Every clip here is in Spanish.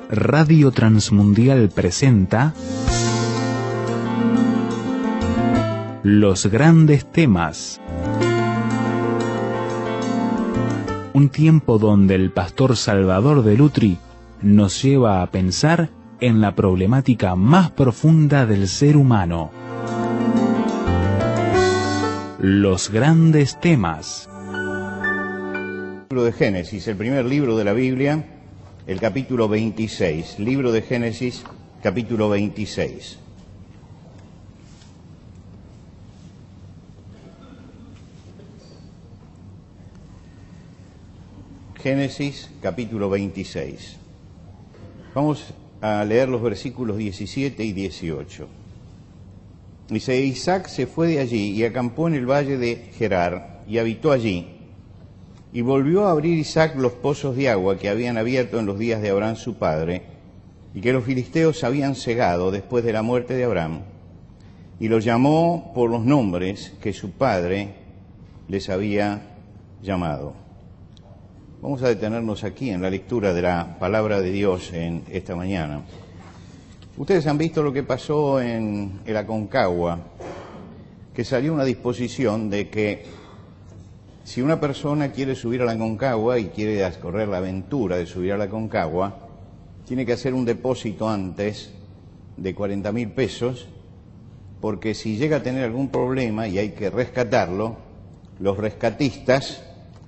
Radio Transmundial presenta Los Grandes Temas. Un tiempo donde el pastor Salvador de Lutri nos lleva a pensar en la problemática más profunda del ser humano. Los Grandes Temas. Libro de Génesis, el primer libro de la Biblia, el capítulo 26. Libro de Génesis, capítulo 26. Génesis, capítulo 26. Vamos a leer los versículos 17 y 18. Dice: Isaac se fue de allí y acampó en el valle de Gerar y habitó allí. Y volvió a abrir Isaac los pozos de agua que habían abierto en los días de Abraham su padre, y que los filisteos habían cegado después de la muerte de Abraham, y los llamó por los nombres que su padre les había llamado. Vamos a detenernos aquí en la lectura de la palabra de Dios en esta mañana. Ustedes han visto lo que pasó en el Aconcagua, que salió una disposición de que si una persona quiere subir a la Aconcagua y quiere correr la aventura de subir a la Aconcagua, tiene que hacer un depósito antes de 40.000 pesos, porque si llega a tener algún problema y hay que rescatarlo, los rescatistas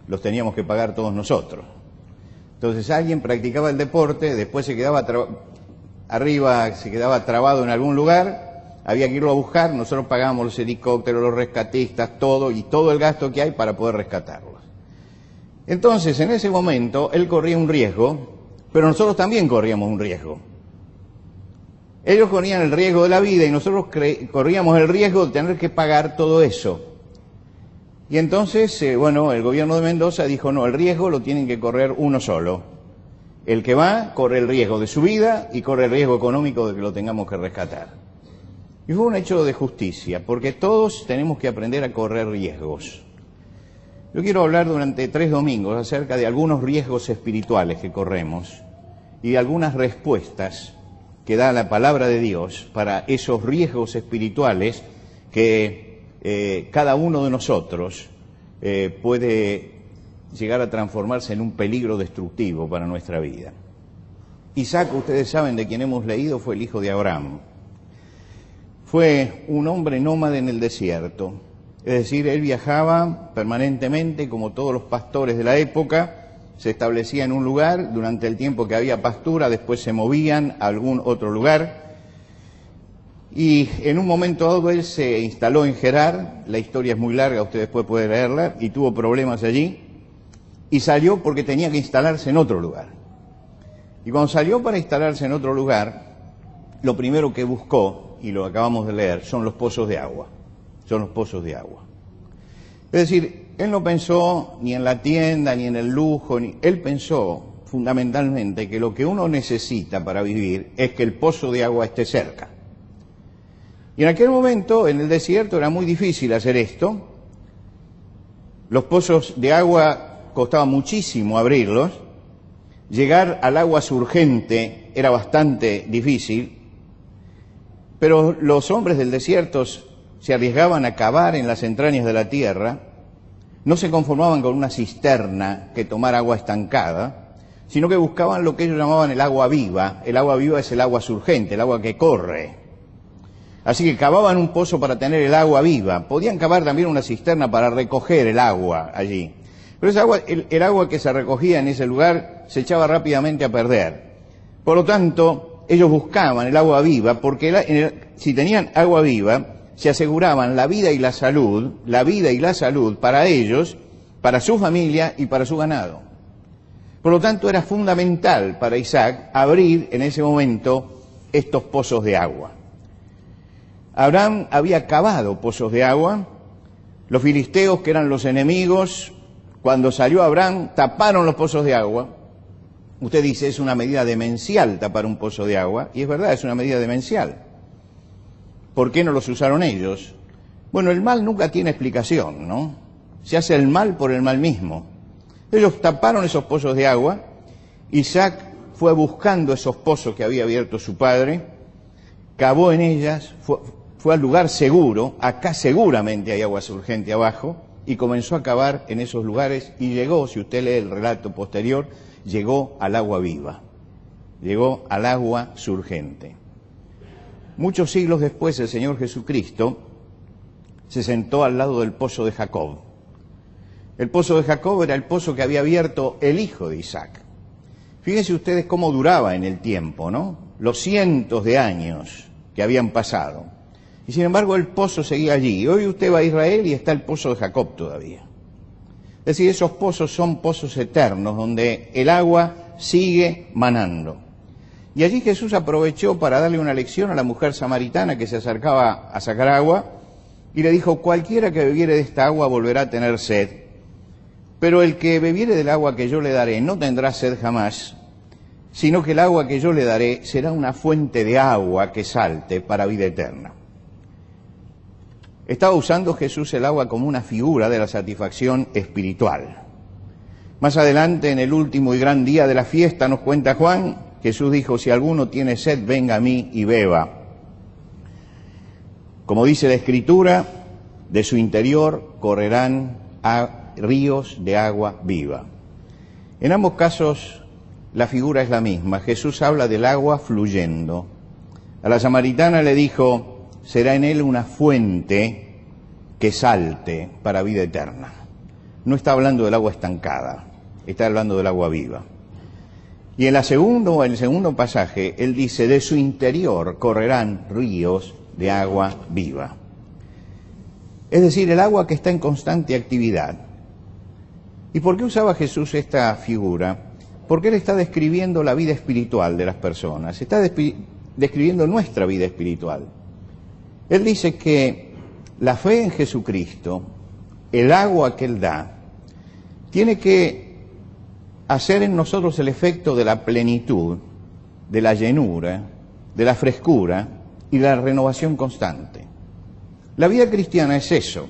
los teníamos que pagar todos nosotros. Entonces alguien practicaba el deporte, después se quedaba arriba, se quedaba trabado en algún lugar, había que irlo a buscar, nosotros pagábamos los helicópteros, los rescatistas, todo, y todo el gasto que hay para poder rescatarlos. Entonces, en ese momento, él corría un riesgo, pero nosotros también corríamos un riesgo. Ellos corrían el riesgo de la vida y nosotros corríamos el riesgo de tener que pagar todo eso. Y entonces, el gobierno de Mendoza dijo: no, el riesgo lo tienen que correr uno solo. El que va corre el riesgo de su vida y corre el riesgo económico de que lo tengamos que rescatar. Y fue un hecho de justicia, porque todos tenemos que aprender a correr riesgos. Yo quiero hablar durante 3 domingos acerca de algunos riesgos espirituales que corremos y de algunas respuestas que da la palabra de Dios para esos riesgos espirituales que cada uno de nosotros puede llegar a transformarse en un peligro destructivo para nuestra vida. Isaac, ustedes saben, de quien hemos leído, fue el hijo de Abraham. Fue un hombre nómade en el desierto, es decir, él viajaba permanentemente, como todos los pastores de la época, se establecía en un lugar durante el tiempo que había pastura, después se movían a algún otro lugar. Y en un momento dado él se instaló en Gerar, la historia es muy larga, usted después puede leerla, y tuvo problemas allí, y salió porque tenía que instalarse en otro lugar. Y cuando salió para instalarse en otro lugar, lo primero que buscó, y lo acabamos de leer, son los pozos de agua. Son los pozos de agua. Es decir, él no pensó ni en la tienda, ni en el lujo, él pensó fundamentalmente que lo que uno necesita para vivir es que el pozo de agua esté cerca. Y en aquel momento, en el desierto, era muy difícil hacer esto. Los pozos de agua costaba muchísimo abrirlos. Llegar al agua surgente era bastante difícil. Pero los hombres del desierto se arriesgaban a cavar en las entrañas de la tierra. No se conformaban con una cisterna que tomara agua estancada, sino que buscaban lo que ellos llamaban el agua viva. El agua viva es el agua surgente, el agua que corre. Así que cavaban un pozo para tener el agua viva. Podían cavar también una cisterna para recoger el agua allí. Pero esa agua, el agua que se recogía en ese lugar se echaba rápidamente a perder. Por lo tanto, ellos buscaban el agua viva porque si tenían agua viva, se aseguraban la vida y la salud para ellos, para su familia y para su ganado. Por lo tanto, era fundamental para Isaac abrir en ese momento estos pozos de agua. Abraham había cavado pozos de agua. Los filisteos, que eran los enemigos, cuando salió Abraham, taparon los pozos de agua. Usted dice, es una medida demencial tapar un pozo de agua, y es verdad, es una medida demencial. ¿Por qué no los usaron ellos? Bueno, el mal nunca tiene explicación, ¿no? Se hace el mal por el mal mismo. Ellos taparon esos pozos de agua. Isaac fue buscando esos pozos que había abierto su padre, cavó en ellas, fue al lugar seguro, acá seguramente hay agua surgente abajo, y comenzó a cavar en esos lugares y llegó, si usted lee el relato posterior, llegó al agua viva, llegó al agua surgente. Muchos siglos después el Señor Jesucristo se sentó al lado del pozo de Jacob. El pozo de Jacob era el pozo que había abierto el hijo de Isaac. Fíjense ustedes cómo duraba en el tiempo, ¿no? Los cientos de años que habían pasado. Y sin embargo el pozo seguía allí. Y hoy usted va a Israel y está el pozo de Jacob todavía. Es decir, esos pozos son pozos eternos donde el agua sigue manando. Y allí Jesús aprovechó para darle una lección a la mujer samaritana que se acercaba a sacar agua y le dijo: cualquiera que bebiere de esta agua volverá a tener sed, pero el que bebiere del agua que yo le daré no tendrá sed jamás, sino que el agua que yo le daré será una fuente de agua que salte para vida eterna. Estaba usando Jesús el agua como una figura de la satisfacción espiritual. Más adelante, en el último y gran día de la fiesta, nos cuenta Juan, Jesús dijo: si alguno tiene sed, venga a mí y beba. Como dice la Escritura, de su interior correrán ríos de agua viva. En ambos casos la figura es la misma. Jesús habla del agua fluyendo. A la samaritana le dijo: será en él una fuente que salte para vida eterna. No está hablando del agua estancada, está hablando del agua viva. Y en el segundo pasaje, él dice: de su interior correrán ríos de agua viva. Es decir, el agua que está en constante actividad. ¿Y por qué usaba Jesús esta figura? Porque él está describiendo la vida espiritual de las personas, está describiendo nuestra vida espiritual. Él dice que la fe en Jesucristo, el agua que él da, tiene que hacer en nosotros el efecto de la plenitud, de la llenura, de la frescura y de la renovación constante. La vida cristiana es eso,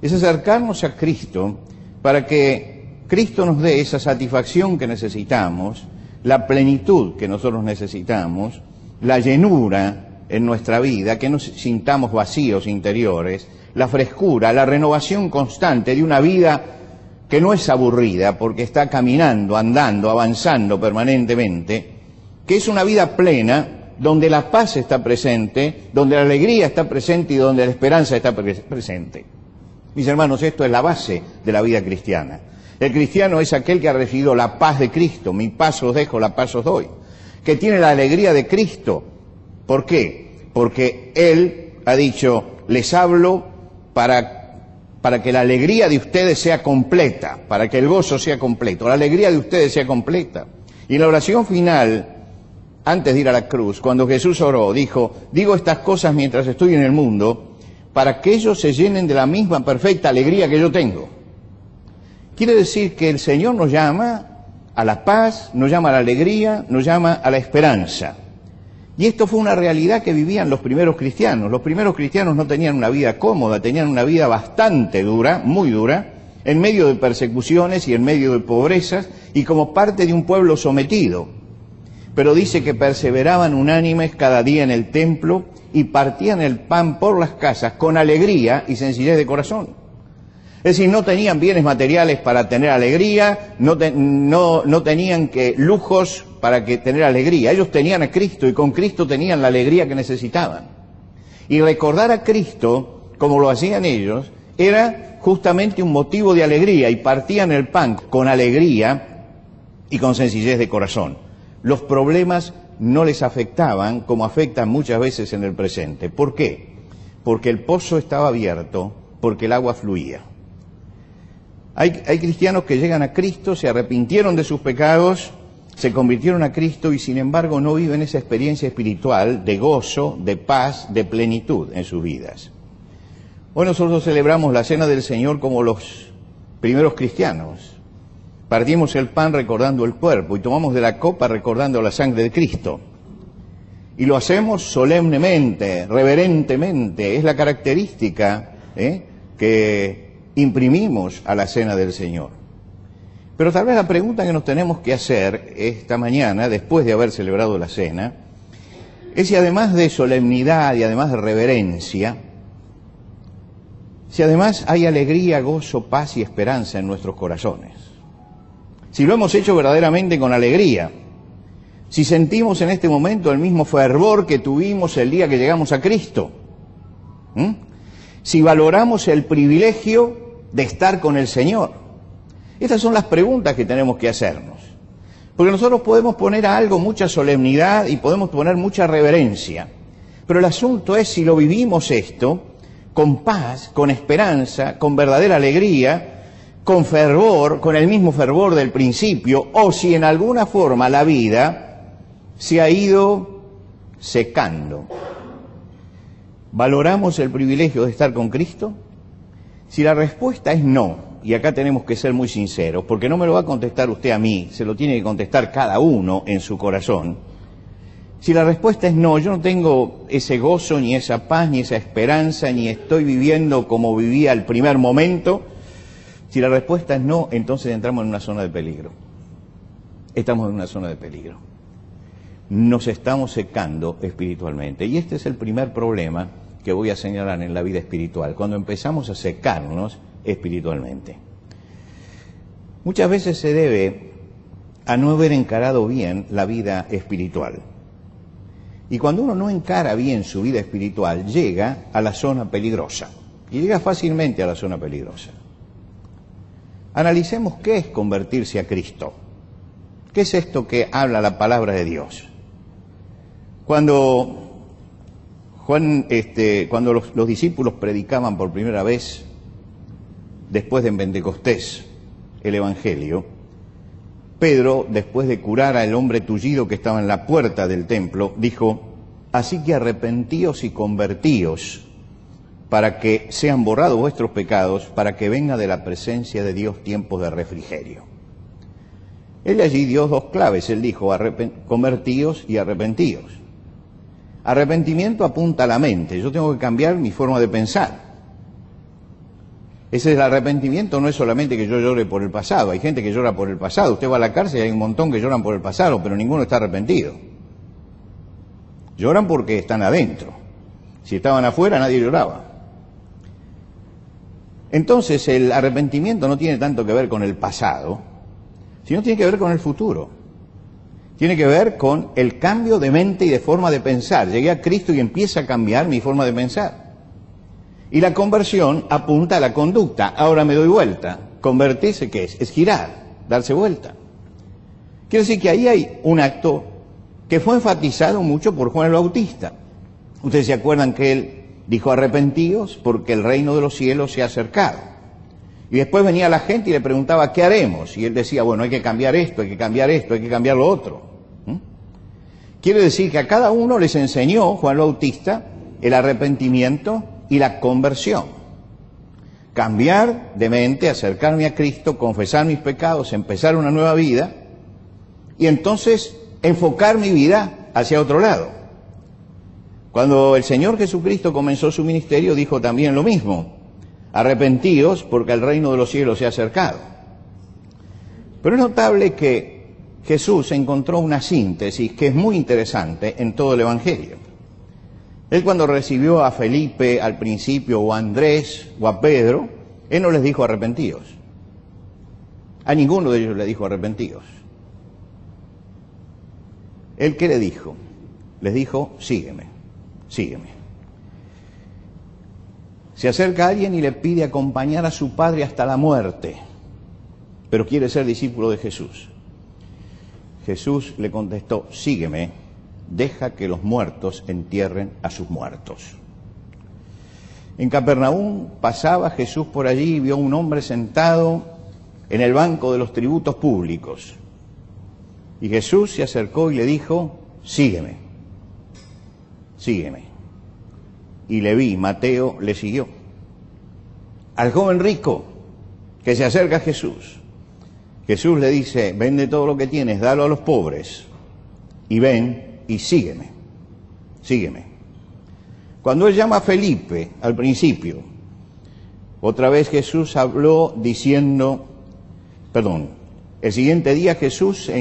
es acercarnos a Cristo para que Cristo nos dé esa satisfacción que necesitamos, la plenitud que nosotros necesitamos, la llenura en nuestra vida, que no sintamos vacíos interiores, la frescura, la renovación constante de una vida que no es aburrida porque está caminando, andando, avanzando permanentemente, que es una vida plena donde la paz está presente, donde la alegría está presente y donde la esperanza está presente. Mis hermanos, esto es la base de la vida cristiana. El cristiano es aquel que ha recibido la paz de Cristo. Mi paz os dejo, la paz os doy. Que tiene la alegría de Cristo. ¿Por qué? Porque Él ha dicho: les hablo para que la alegría de ustedes sea completa, para que el gozo sea completo, la alegría de ustedes sea completa. Y en la oración final, antes de ir a la cruz, cuando Jesús oró, dijo: digo estas cosas mientras estoy en el mundo, para que ellos se llenen de la misma perfecta alegría que yo tengo. Quiere decir que el Señor nos llama a la paz, nos llama a la alegría, nos llama a la esperanza. Y esto fue una realidad que vivían los primeros cristianos. Los primeros cristianos no tenían una vida cómoda, tenían una vida bastante dura, muy dura, en medio de persecuciones y en medio de pobrezas y como parte de un pueblo sometido. Pero dice que perseveraban unánimes cada día en el templo y partían el pan por las casas con alegría y sencillez de corazón. Es decir, no tenían bienes materiales para tener alegría, no tenían lujos para tener alegría. Ellos tenían a Cristo y con Cristo tenían la alegría que necesitaban. Y recordar a Cristo, como lo hacían ellos, era justamente un motivo de alegría y partían el pan con alegría y con sencillez de corazón. Los problemas no les afectaban como afectan muchas veces en el presente. ¿Por qué? Porque el pozo estaba abierto, porque el agua fluía. Hay cristianos que llegan a Cristo, se arrepintieron de sus pecados, se convirtieron a Cristo y sin embargo no viven esa experiencia espiritual de gozo, de paz, de plenitud en sus vidas. Hoy nosotros celebramos la Cena del Señor como los primeros cristianos. Partimos el pan recordando el cuerpo y tomamos de la copa recordando la sangre de Cristo. Y lo hacemos solemnemente, reverentemente. Es la característica que imprimimos a la Cena del Señor. Pero tal vez la pregunta que nos tenemos que hacer esta mañana, después de haber celebrado la cena, es si además de solemnidad y además de reverencia, si además hay alegría, gozo, paz y esperanza en nuestros corazones. Si lo hemos hecho verdaderamente con alegría, si sentimos en este momento el mismo fervor que tuvimos el día que llegamos a Cristo, si valoramos el privilegio de estar con el Señor. Estas son las preguntas que tenemos que hacernos. Porque nosotros podemos poner a algo mucha solemnidad y podemos poner mucha reverencia. Pero el asunto es si lo vivimos esto con paz, con esperanza, con verdadera alegría, con fervor, con el mismo fervor del principio, o si en alguna forma la vida se ha ido secando. ¿Valoramos el privilegio de estar con Cristo? Si la respuesta es no, y acá tenemos que ser muy sinceros, porque no me lo va a contestar usted a mí, se lo tiene que contestar cada uno en su corazón. Si la respuesta es no, yo no tengo ese gozo, ni esa paz, ni esa esperanza, ni estoy viviendo como vivía al primer momento. Si la respuesta es no, entonces entramos en una zona de peligro. Estamos en una zona de peligro. Nos estamos secando espiritualmente. Y este es el primer problema que voy a señalar en la vida espiritual, cuando empezamos a secarnos espiritualmente. Muchas veces se debe a no haber encarado bien la vida espiritual. Y cuando uno no encara bien su vida espiritual, llega a la zona peligrosa. Y llega fácilmente a la zona peligrosa. Analicemos qué es convertirse a Cristo. ¿Qué es esto que habla la palabra de Dios? Cuando los discípulos predicaban por primera vez, después de Pentecostés, el Evangelio, Pedro, después de curar al hombre tullido que estaba en la puerta del templo, dijo: así que arrepentíos y convertíos, para que sean borrados vuestros pecados, para que venga de la presencia de Dios tiempos de refrigerio. Él allí dio dos claves, él dijo: convertíos y arrepentíos. Arrepentimiento apunta a la mente, yo tengo que cambiar mi forma de pensar. Ese es el arrepentimiento, no es solamente que yo llore por el pasado, hay gente que llora por el pasado, usted va a la cárcel y hay un montón que lloran por el pasado, pero ninguno está arrepentido. Lloran porque están adentro, si estaban afuera nadie lloraba. Entonces el arrepentimiento no tiene tanto que ver con el pasado, sino tiene que ver con el futuro. Tiene que ver con el cambio de mente y de forma de pensar. Llegué a Cristo y empieza a cambiar mi forma de pensar. Y la conversión apunta a la conducta. Ahora me doy vuelta. Convertirse, ¿qué es? Es girar, darse vuelta. Quiere decir que ahí hay un acto que fue enfatizado mucho por Juan el Bautista. Ustedes se acuerdan que él dijo: arrepentíos porque el reino de los cielos se ha acercado. Y después venía la gente y le preguntaba: ¿qué haremos? Y él decía: bueno, hay que cambiar esto, hay que cambiar esto, hay que cambiar lo otro. Quiere decir que a cada uno les enseñó Juan el Bautista el arrepentimiento y la conversión. Cambiar de mente, acercarme a Cristo, confesar mis pecados, empezar una nueva vida y entonces enfocar mi vida hacia otro lado. Cuando el Señor Jesucristo comenzó su ministerio, dijo también lo mismo: arrepentíos porque el reino de los cielos se ha acercado. Pero es notable que Jesús encontró una síntesis que es muy interesante en todo el Evangelio. Él, cuando recibió a Felipe al principio, o a Andrés, o a Pedro, él no les dijo arrepentíos. A ninguno de ellos le dijo arrepentíos. ¿Él qué le dijo? Les dijo: sígueme, sígueme. Se acerca a alguien y le pide acompañar a su padre hasta la muerte, pero quiere ser discípulo de Jesús. Jesús le contestó: sígueme, deja que los muertos entierren a sus muertos. En Capernaum pasaba Jesús por allí y vio a un hombre sentado en el banco de los tributos públicos. Y Jesús se acercó y le dijo: sígueme, sígueme. Y Leví, Mateo, le siguió. Al joven rico que se acerca a Jesús, Jesús le dice: vende todo lo que tienes, dalo a los pobres, y ven y sígueme, sígueme. Cuando él llama a Felipe al principio, otra vez Jesús habló diciendo, El siguiente día Jesús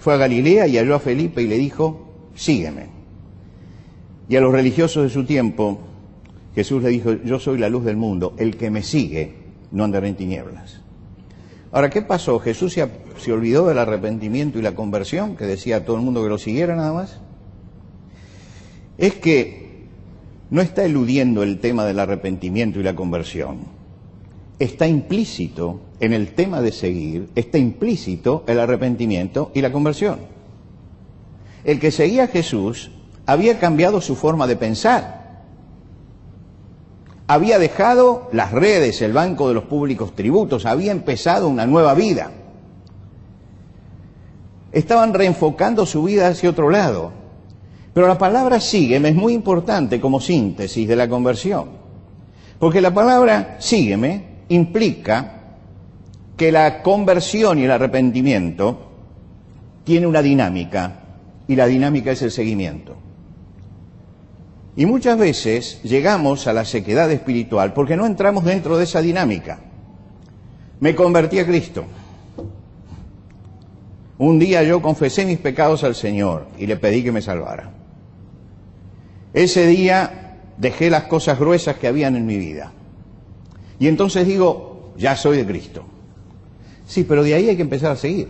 fue a Galilea y halló a Felipe y le dijo, sígueme. Y a los religiosos de su tiempo, Jesús le dijo, yo soy la luz del mundo, el que me sigue no andará en tinieblas. Ahora, ¿qué pasó? ¿Jesús se olvidó del arrepentimiento y la conversión, que decía a todo el mundo que lo siguiera nada más? Es que no está eludiendo el tema del arrepentimiento y la conversión. Está implícito en el tema de seguir, está implícito el arrepentimiento y la conversión. El que seguía a Jesús había cambiado su forma de pensar. Había dejado las redes, el banco de los públicos tributos, había empezado una nueva vida. Estaban reenfocando su vida hacia otro lado. Pero la palabra sígueme es muy importante como síntesis de la conversión. Porque la palabra sígueme implica que la conversión y el arrepentimiento tiene una dinámica, y la dinámica es el seguimiento. Y muchas veces llegamos a la sequedad espiritual porque no entramos dentro de esa dinámica. Me convertí a Cristo. Un día yo confesé mis pecados al Señor y le pedí que me salvara. Ese día dejé las cosas gruesas que habían en mi vida. Y entonces digo, ya soy de Cristo. Sí, pero de ahí hay que empezar a seguir.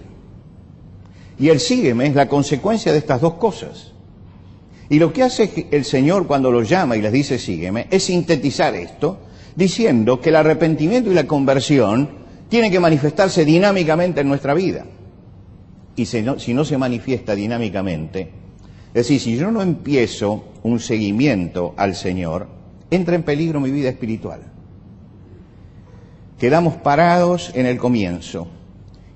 Y el sígueme es la consecuencia de estas dos cosas. Y lo que hace el Señor cuando los llama y les dice sígueme, es sintetizar esto, diciendo que el arrepentimiento y la conversión tienen que manifestarse dinámicamente en nuestra vida. Y si no se manifiesta dinámicamente, es decir, si yo no empiezo un seguimiento al Señor, entra en peligro mi vida espiritual. Quedamos parados en el comienzo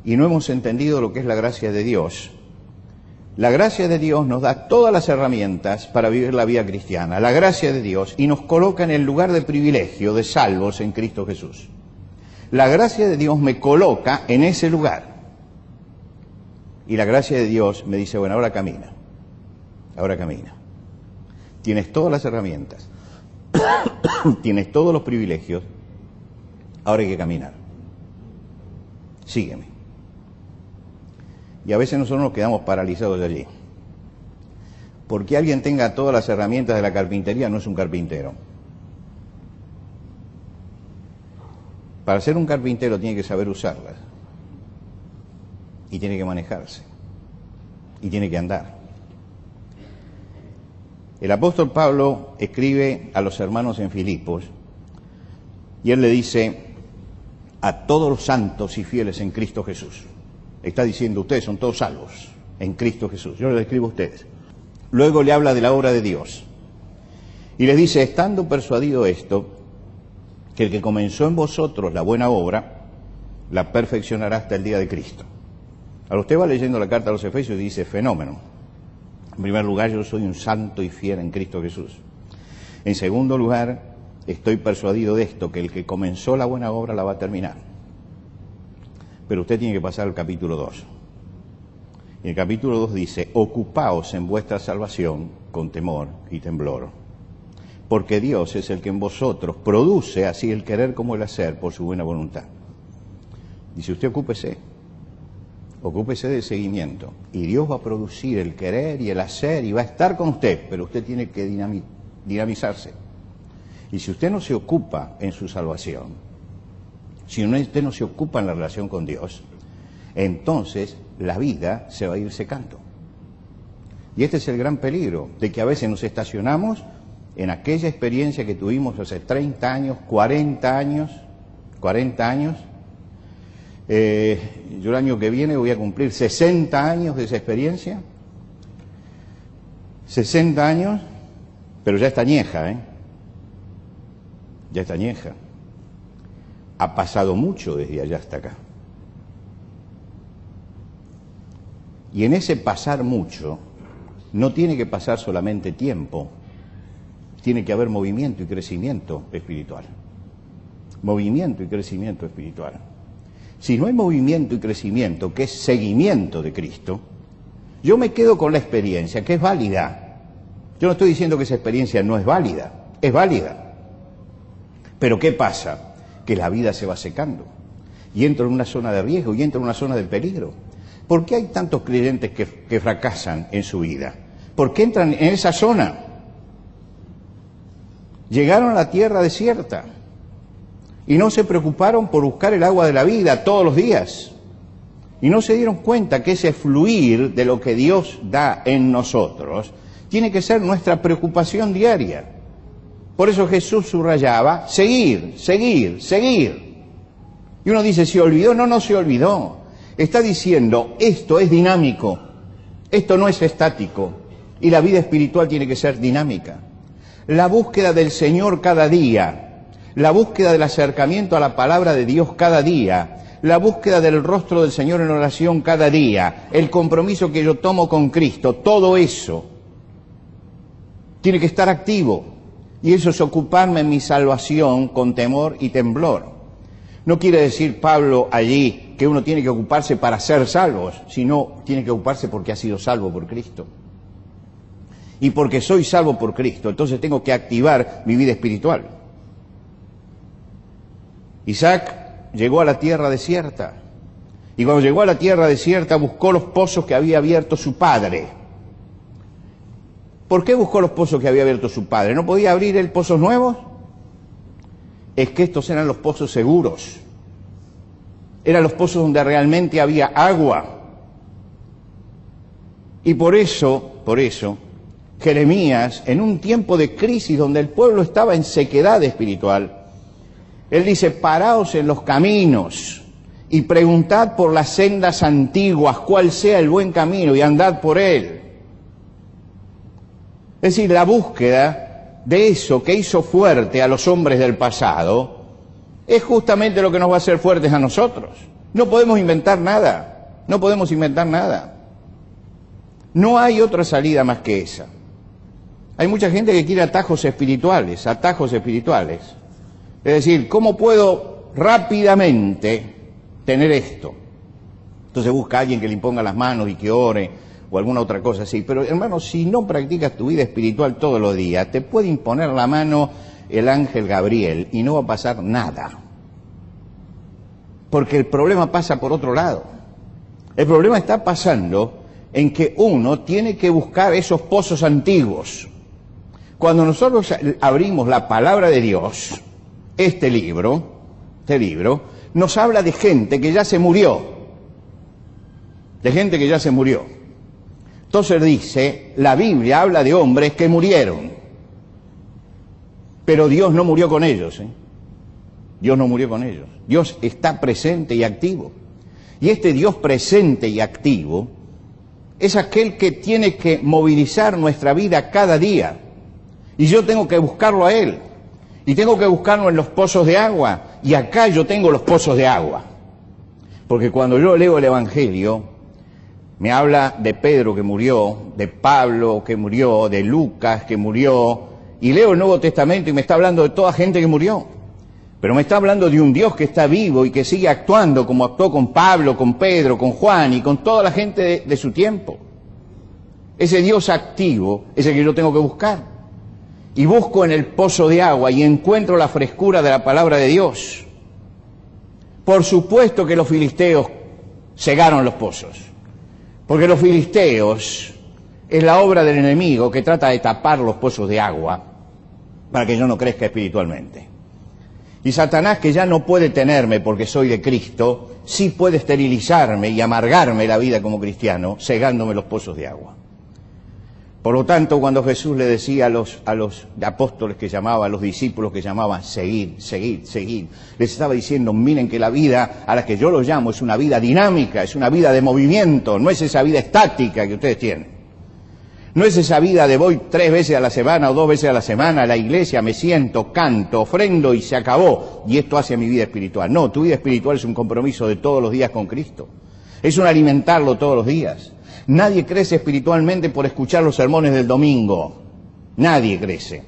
y no hemos entendido lo que es la gracia de Dios. La gracia de Dios nos da todas las herramientas para vivir la vida cristiana, la gracia de Dios, y nos coloca en el lugar de privilegio de salvos en Cristo Jesús. La gracia de Dios me coloca en ese lugar. Y la gracia de Dios me dice, bueno, ahora camina. Ahora camina. Tienes todas las herramientas. Tienes todos los privilegios. Ahora hay que caminar. Sígueme. Y a veces nosotros nos quedamos paralizados de allí. Porque alguien tenga todas las herramientas de la carpintería no es un carpintero. Para ser un carpintero tiene que saber usarlas. Y tiene que manejarse. Y tiene que andar. El apóstol Pablo escribe a los hermanos en Filipos y él le dice a todos los santos y fieles en Cristo Jesús. Está diciendo, ustedes son todos salvos en Cristo Jesús. Yo les escribo a ustedes. Luego le habla de la obra de Dios. Y les dice, estando persuadido esto, que el que comenzó en vosotros la buena obra, la perfeccionará hasta el día de Cristo. Ahora usted va leyendo la carta a los Efesios y dice, fenómeno. En primer lugar, yo soy un santo y fiel en Cristo Jesús. En segundo lugar, estoy persuadido de esto, que el que comenzó la buena obra la va a terminar. Pero usted tiene que pasar al capítulo 2. Y el capítulo 2 dice, ocupaos en vuestra salvación con temor y temblor. Porque Dios es el que en vosotros produce así el querer como el hacer por su buena voluntad. Dice, usted ocúpese del seguimiento. Y Dios va a producir el querer y el hacer y va a estar con usted, pero usted tiene que dinamizarse. Y si usted no se ocupa en su salvación, si usted no se ocupa en la relación con Dios, entonces la vida se va a ir secando. Y este es el gran peligro, de que a veces nos estacionamos en aquella experiencia que tuvimos hace 30 años, 40 años. Yo el año que viene voy a cumplir 60 años de esa experiencia. 60 años, pero ya está añeja, Ya está añeja. Ha pasado mucho desde allá hasta acá. Y en ese pasar mucho, no tiene que pasar solamente tiempo, tiene que haber movimiento y crecimiento espiritual. Movimiento y crecimiento espiritual. Si no hay movimiento y crecimiento, que es seguimiento de Cristo, yo me quedo con la experiencia, que es válida. Yo no estoy diciendo que esa experiencia no es válida, es válida. Pero ¿qué pasa? Que la vida se va secando. y entro en una zona de riesgo y entro en una zona de peligro. ¿Por qué hay tantos creyentes que fracasan en su vida? ¿Por qué entran en esa zona? Llegaron a la tierra desierta y no se preocuparon por buscar el agua de la vida todos los días. Y no se dieron cuenta que ese fluir de lo que Dios da en nosotros tiene que ser nuestra preocupación diaria. Por eso Jesús subrayaba, seguir, seguir, seguir. Y uno dice, ¿se olvidó? No, no se olvidó. Está diciendo, esto es dinámico, esto no es estático. Y la vida espiritual tiene que ser dinámica. La búsqueda del Señor cada día, la búsqueda del acercamiento a la palabra de Dios cada día, la búsqueda del rostro del Señor en oración cada día, el compromiso que yo tomo con Cristo, todo eso tiene que estar activo. Y eso es ocuparme en mi salvación con temor y temblor. No quiere decir Pablo allí que uno tiene que ocuparse para ser salvos, sino tiene que ocuparse porque ha sido salvo por Cristo. Y porque soy salvo por Cristo, entonces tengo que activar mi vida espiritual. Isaac llegó a la tierra desierta. Y cuando llegó a la tierra desierta buscó los pozos que había abierto su padre. ¿Por qué buscó los pozos que había abierto su padre? ¿No podía abrir él pozos nuevos? Es que estos eran los pozos seguros. Eran los pozos donde realmente había agua. Y por eso, Jeremías, en un tiempo de crisis donde el pueblo estaba en sequedad espiritual, él dice, paraos en los caminos y preguntad por las sendas antiguas cuál sea el buen camino y andad por él. Es decir, la búsqueda de eso que hizo fuerte a los hombres del pasado es justamente lo que nos va a hacer fuertes a nosotros. No podemos inventar nada, no podemos inventar nada. No hay otra salida más que esa. Hay mucha gente que quiere atajos espirituales. Es decir, ¿cómo puedo rápidamente tener esto? Entonces busca a alguien que le imponga las manos y que ore o alguna otra cosa así. Pero hermano, si no practicas tu vida espiritual todos los días, te puede imponer la mano el ángel Gabriel y no va a pasar nada. Porque el problema pasa por otro lado. El problema está pasando en que uno tiene que buscar esos pozos antiguos. Cuando nosotros abrimos la palabra de Dios, este libro nos habla de gente que ya se murió. Entonces dice, la Biblia habla de hombres que murieron. Pero Dios no murió con ellos, Dios no murió con ellos. Dios está presente y activo. Y este Dios presente y activo es aquel que tiene que movilizar nuestra vida cada día. Y yo tengo que buscarlo a Él. Y tengo que buscarlo en los pozos de agua. Y acá yo tengo los pozos de agua. Porque cuando yo leo el Evangelio, me habla de Pedro que murió, de Pablo que murió, de Lucas que murió. Y leo el Nuevo Testamento y me está hablando de toda gente que murió. Pero me está hablando de un Dios que está vivo y que sigue actuando como actuó con Pablo, con Pedro, con Juan y con toda la gente de su tiempo. Ese Dios activo es el que yo tengo que buscar. Y busco en el pozo de agua y encuentro la frescura de la palabra de Dios. Por supuesto que los filisteos cegaron los pozos. Porque los filisteos es la obra del enemigo que trata de tapar los pozos de agua para que yo no crezca espiritualmente. Y Satanás, que ya no puede tenerme porque soy de Cristo, sí puede esterilizarme y amargarme la vida como cristiano, cegándome los pozos de agua. Por lo tanto, cuando Jesús le decía a los apóstoles que llamaba, a los discípulos que llamaban, seguid, seguid, seguid, les estaba diciendo, miren que la vida a la que yo los llamo es una vida dinámica, es una vida de movimiento, no es esa vida estática que ustedes tienen. No es esa vida de voy 3 veces a la semana o 2 veces a la semana a la iglesia, me siento, canto, ofrendo y se acabó. Y esto hace mi vida espiritual. No, tu vida espiritual es un compromiso de todos los días con Cristo. Es un alimentarlo todos los días. Nadie crece espiritualmente por escuchar los sermones del domingo. Nadie crece.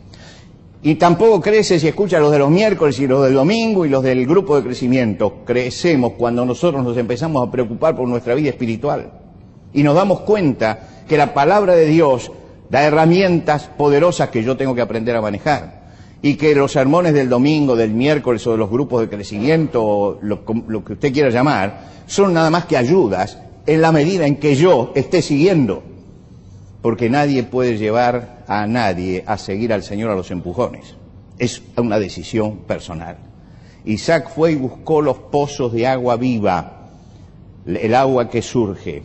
Y tampoco crece si escucha los de los miércoles y los del domingo y los del grupo de crecimiento. Crecemos cuando nosotros nos empezamos a preocupar por nuestra vida espiritual. Y nos damos cuenta que la palabra de Dios da herramientas poderosas que yo tengo que aprender a manejar. y que los sermones del domingo, del miércoles o de los grupos de crecimiento, o lo que usted quiera llamar, son nada más que ayudas en la medida en que yo esté siguiendo. Porque nadie puede llevar a nadie a seguir al Señor a los empujones. Es una decisión personal. Isaac fue y buscó los pozos de agua viva, el agua que surge.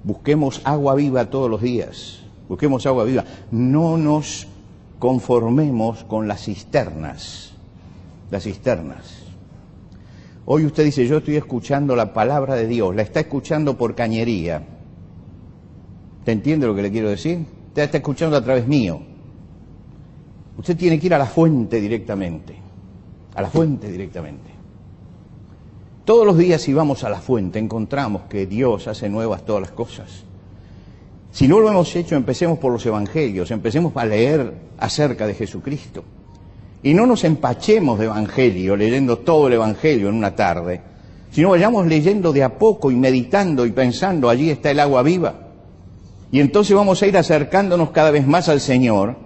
Busquemos agua viva todos los días. Busquemos agua viva. No nos conformemos con las cisternas. Las cisternas. Hoy usted dice, yo estoy escuchando la palabra de Dios. La está escuchando por cañería. ¿Te entiende lo que le quiero decir? Usted está escuchando a través mío. Usted tiene que ir a la fuente directamente. A la fuente directamente. Todos los días si vamos a la fuente encontramos que Dios hace nuevas todas las cosas. Si no lo hemos hecho, empecemos por los evangelios, empecemos a leer acerca de Jesucristo. Y no nos empachemos de evangelio, leyendo todo el evangelio en una tarde, sino vayamos leyendo de a poco y meditando y pensando, allí está el agua viva. Y entonces vamos a ir acercándonos cada vez más al Señor.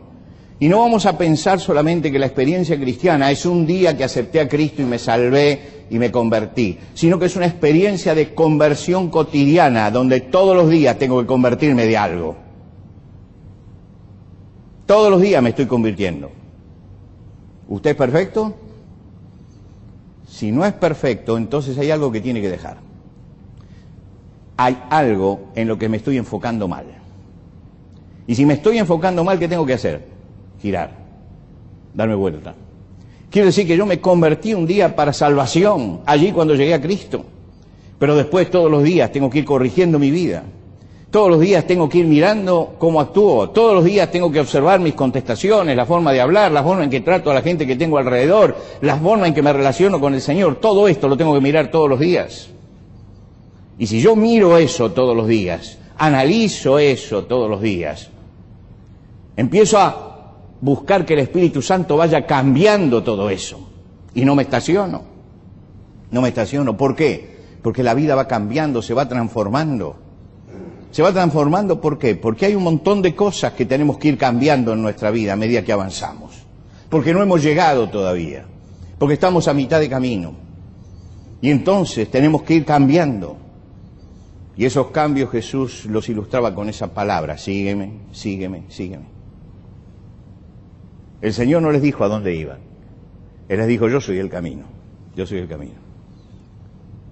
Y no vamos a pensar solamente que la experiencia cristiana es un día que acepté a Cristo y me salvé y me convertí, sino que es una experiencia de conversión cotidiana, donde todos los días tengo que convertirme de algo. Todos los días me estoy convirtiendo. ¿Usted es perfecto? Si no es perfecto, entonces hay algo que tiene que dejar. Hay algo en lo que me estoy enfocando mal. Y si me estoy enfocando mal, ¿qué tengo que hacer? Girar, darme vuelta. Quiero decir que yo me convertí un día para salvación, allí cuando llegué a Cristo. Pero después todos los días tengo que ir corrigiendo mi vida. Todos los días tengo que ir mirando cómo actúo. Todos los días tengo que observar mis contestaciones, la forma de hablar, la forma en que trato a la gente que tengo alrededor, la forma en que me relaciono con el Señor. Todo esto lo tengo que mirar todos los días. Y si yo miro eso todos los días, analizo eso todos los días, empiezo a buscar que el Espíritu Santo vaya cambiando todo eso. Y no me estaciono. No me estaciono. ¿Por qué? Porque la vida va cambiando, se va transformando. Se va transformando, ¿por qué? Porque hay un montón de cosas que tenemos que ir cambiando en nuestra vida a medida que avanzamos. Porque no hemos llegado todavía. Porque estamos a mitad de camino. Y entonces tenemos que ir cambiando. Y esos cambios Jesús los ilustraba con esa palabra: sígueme, sígueme, sígueme. El Señor no les dijo a dónde iban. Él les dijo, yo soy el camino. Yo soy el camino.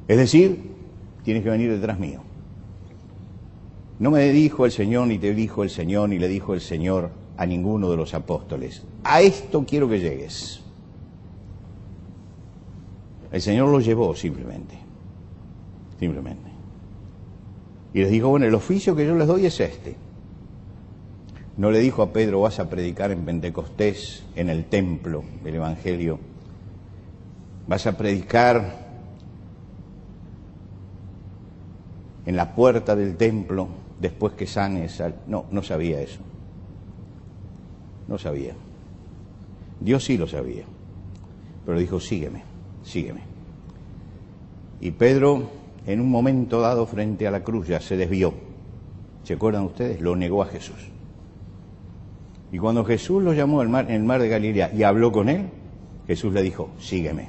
Es decir, tienes que venir detrás mío. No me dijo el Señor, ni te dijo el Señor, ni le dijo el Señor a ninguno de los apóstoles: a esto quiero que llegues. El Señor los llevó simplemente. Simplemente. Y les dijo, bueno, el oficio que yo les doy es este. No le dijo a Pedro, vas a predicar en Pentecostés, en el templo del Evangelio. Vas a predicar en la puerta del templo después que sanes. No, no sabía eso. No sabía. Dios sí lo sabía. Pero dijo, sígueme, sígueme. Y Pedro, en un momento dado frente a la cruz, ya se desvió. ¿Se acuerdan ustedes? Lo negó a Jesús. Y cuando Jesús lo llamó en el mar de Galilea y habló con él, Jesús le dijo, sígueme,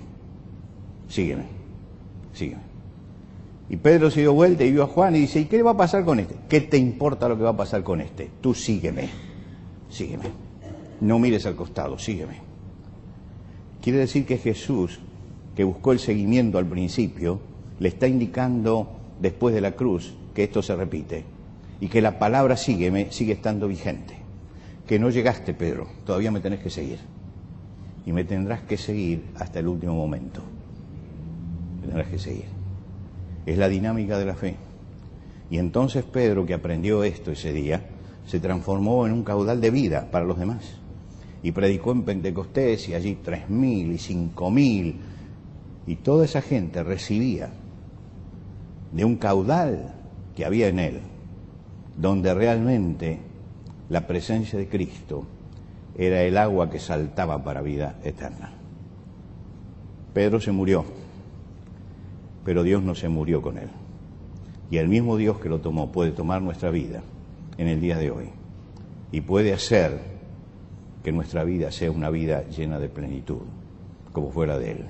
sígueme, sígueme. Y Pedro se dio vuelta y vio a Juan y dice, ¿y qué va a pasar con este? ¿Qué te importa lo que va a pasar con este? Tú sígueme, sígueme. No mires al costado, sígueme. Quiere decir que Jesús, que buscó el seguimiento al principio, le está indicando después de la cruz que esto se repite y que la palabra sígueme sigue estando vigente. Que no llegaste, Pedro, todavía me tenés que seguir. Y me tendrás que seguir hasta el último momento. Me tendrás que seguir. Es la dinámica de la fe. Y entonces Pedro, que aprendió esto ese día, se transformó en un caudal de vida para los demás. Y predicó en Pentecostés y allí 3.000 y 5.000. Y toda esa gente recibía de un caudal que había en él, donde realmente la presencia de Cristo era el agua que saltaba para vida eterna. Pedro se murió, pero Dios no se murió con él. Y el mismo Dios que lo tomó puede tomar nuestra vida en el día de hoy y puede hacer que nuestra vida sea una vida llena de plenitud, como fuera de Él.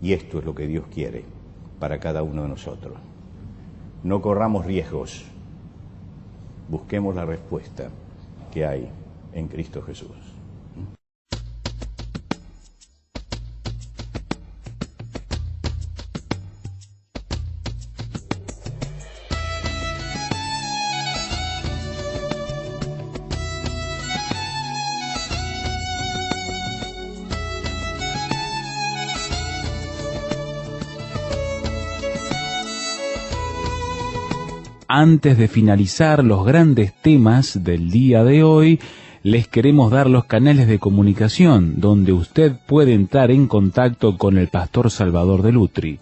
Y esto es lo que Dios quiere para cada uno de nosotros. No corramos riesgos, busquemos la respuesta que hay en Cristo Jesús. Antes de finalizar los grandes temas del día de hoy, les queremos dar los canales de comunicación donde usted puede entrar en contacto con el pastor Salvador de Lutri.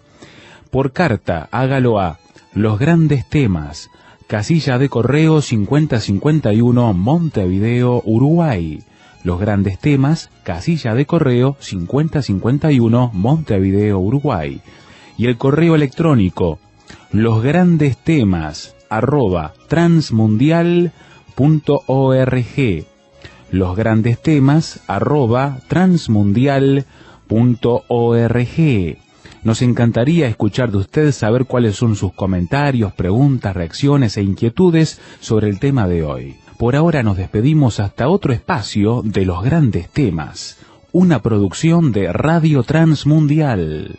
Por carta, hágalo a Los Grandes Temas, casilla de correo 5051, Montevideo, Uruguay. Los Grandes Temas, casilla de correo 5051, Montevideo, Uruguay. Y el correo electrónico losgrandestemas@transmundial.org. losgrandestemas@transmundial.org. Nos encantaría escuchar de usted, saber cuáles son sus comentarios, preguntas, reacciones e inquietudes sobre el tema de hoy. Por ahora nos despedimos hasta otro espacio de Los Grandes Temas, una producción de Radio Transmundial.